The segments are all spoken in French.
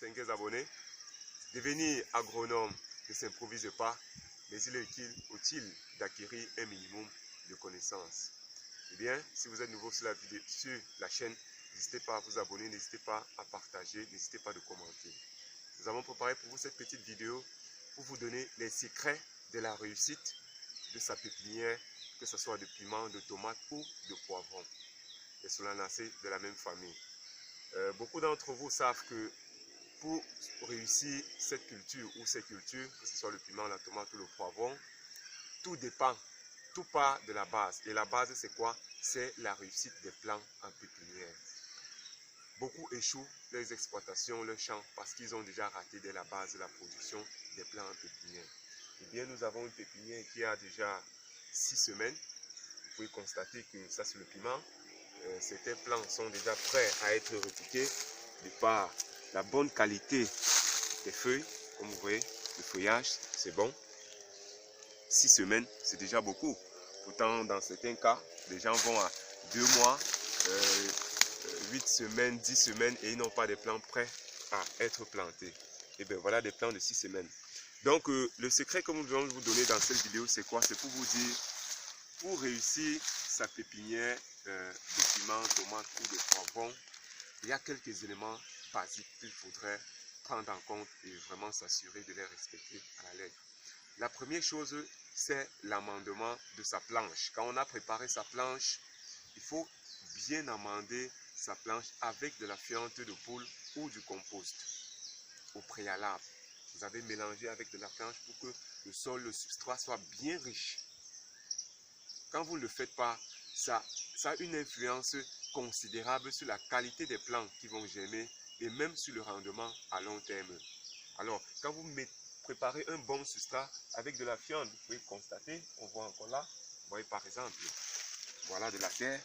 distingués abonnés. Devenir agronome ne s'improvise pas, mais il est utile d'acquérir un minimum de connaissances. Eh bien, si vous êtes nouveau sur la chaîne, n'hésitez pas à vous abonner, n'hésitez pas à partager, n'hésitez pas à commenter. Nous avons préparé pour vous cette petite vidéo pour vous donner les secrets de la réussite de sa pépinière, que ce soit de piments, de tomates ou de poivrons, les solanacées de la même famille. Beaucoup d'entre vous savent que pour réussir cette culture ou ces cultures, que ce soit le piment, la tomate ou le poivron, tout dépend, tout part de la base. Et la base, c'est quoi? C'est la réussite des plants en pépinière. Beaucoup échouent leurs exploitations, leurs champs, parce qu'ils ont déjà raté dès la base de la production des plants en pépinière. Eh bien, nous avons une pépinière qui a déjà 6 semaines. Vous pouvez constater que ça, c'est le piment. Certains plants sont déjà prêts à être repiqués de par la bonne qualité des feuilles. Comme vous voyez, le feuillage, c'est bon. 6 semaines, c'est déjà beaucoup. Pourtant, dans certains cas, les gens vont à 2 mois, 8 semaines, 10 semaines et ils n'ont pas de plants prêts à être plantés. Et bien voilà des plants de 6 semaines. Donc, le secret que nous allons vous donner dans cette vidéo, c'est quoi? C'est pour vous dire, pour réussir sa pépinière de piments, tomates ou de poivrons, il y a quelques éléments basiques qu'il faudrait prendre en compte et vraiment s'assurer de les respecter à la lettre. La première chose, c'est l'amendement de sa planche. Quand on a préparé sa planche, il faut bien amender sa planche avec de la fiente de poule ou du compost au préalable. Vous avez mélangé avec de la planche pour que le sol, le substrat soit bien riche. Quand vous ne le faites pas, ça a une influence considérable sur la qualité des plants qui vont germer et même sur le rendement à long terme. Alors, quand vous préparez un bon substrat avec de la fiente, vous pouvez constater, on voit encore là, vous voyez par exemple, voilà de la terre.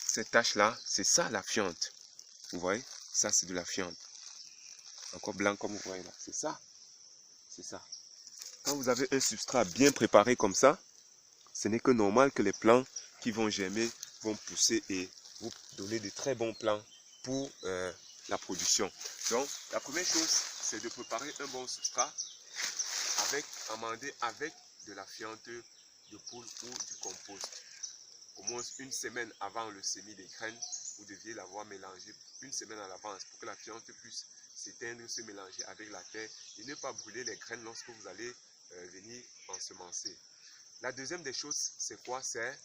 Cette tache-là, c'est ça la fiente. Vous voyez, ça c'est de la fiente. Encore blanc comme vous voyez là, c'est ça. C'est ça. Quand vous avez un substrat bien préparé comme ça, ce n'est que normal que les plants qui vont germer vont pousser et vous donner de très bons plants pour la production. Donc, la première chose, c'est de préparer un bon substrat amendé avec de la fiente de poule ou du compost. Au moins une semaine avant le semis des graines, vous deviez l'avoir mélangé une semaine à l'avance pour que la fiente puisse s'éteindre, se mélanger avec la terre et ne pas brûler les graines lorsque vous allez venir ensemencer. La deuxième des choses, c'est quoi? C'est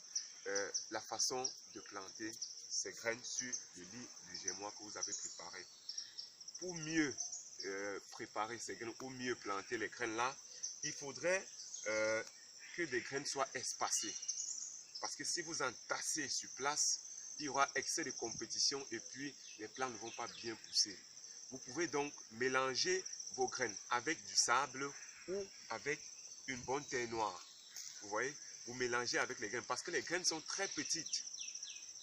la façon de planter ces graines sur le lit du germoir que vous avez préparé. Pour mieux préparer ces graines, ou mieux planter les graines là, il faudrait que des graines soient espacées. Parce que si vous entassez sur place, il y aura excès de compétition et puis les plants ne vont pas bien pousser. Vous pouvez donc mélanger vos graines avec du sable ou avec une bonne terre noire. Vous voyez, vous mélangez avec les graines parce que les graines sont très petites.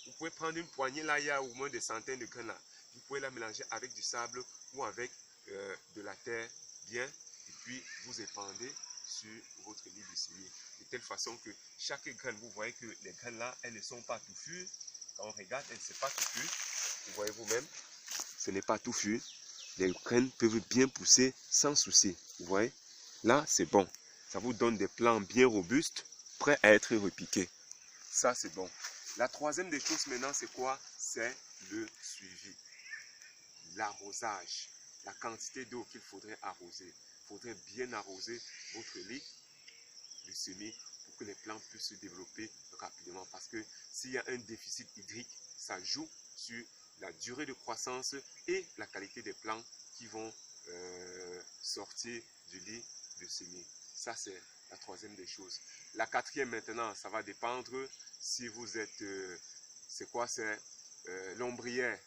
Vous pouvez prendre une poignée là, il y a au moins des centaines de graines là. Vous pouvez la mélanger avec du sable ou avec de la terre bien et puis vous épandez sur votre lit de semis. De telle façon que chaque graine, vous voyez que les graines là, elles ne sont pas touffues. Quand on regarde, elles ne sont pas touffues. Vous voyez vous-même, ce n'est pas touffu. Les graines peuvent bien pousser sans souci. Vous voyez, là c'est bon. Ça vous donne des plants bien robustes, prêts à être repiqués. Ça c'est bon. La troisième des choses maintenant, c'est quoi? C'est le suivi. L'arrosage. La quantité d'eau qu'il faudrait arroser. Il faudrait bien arroser votre lit de semis pour que les plants puissent se développer rapidement. Parce que s'il y a un déficit hydrique, ça joue sur la durée de croissance et la qualité des plants qui vont sortir du lit de semis. Ça, c'est la troisième des choses. La quatrième maintenant, ça va dépendre si vous êtes... c'est quoi? C'est l'ombrière.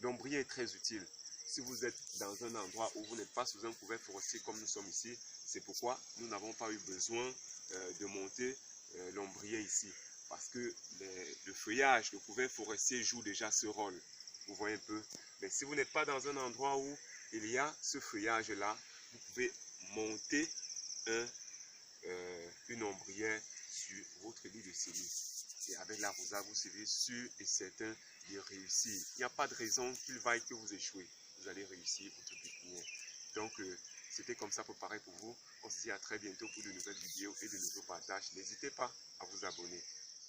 L'ombrière est très utile. Si vous êtes dans un endroit où vous n'êtes pas sous un couvert forestier comme nous sommes ici, c'est pourquoi nous n'avons pas eu besoin de monter l'ombrière ici. Parce que le feuillage, le couvert forestier joue déjà ce rôle. Vous voyez un peu. Mais si vous n'êtes pas dans un endroit où il y a ce feuillage-là, vous pouvez monter une ombrière sur votre lit de semis. Et avec l'arrosage, vous serez sûr et certain de réussir. Il n'y a pas de raison qu'il vaille que vous échouez. Vous allez réussir votre pépinière. bien. Donc, c'était comme ça préparé pour vous. On se dit à très bientôt pour de nouvelles vidéos et de nouveaux partages. N'hésitez pas à vous abonner.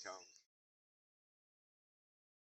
Ciao.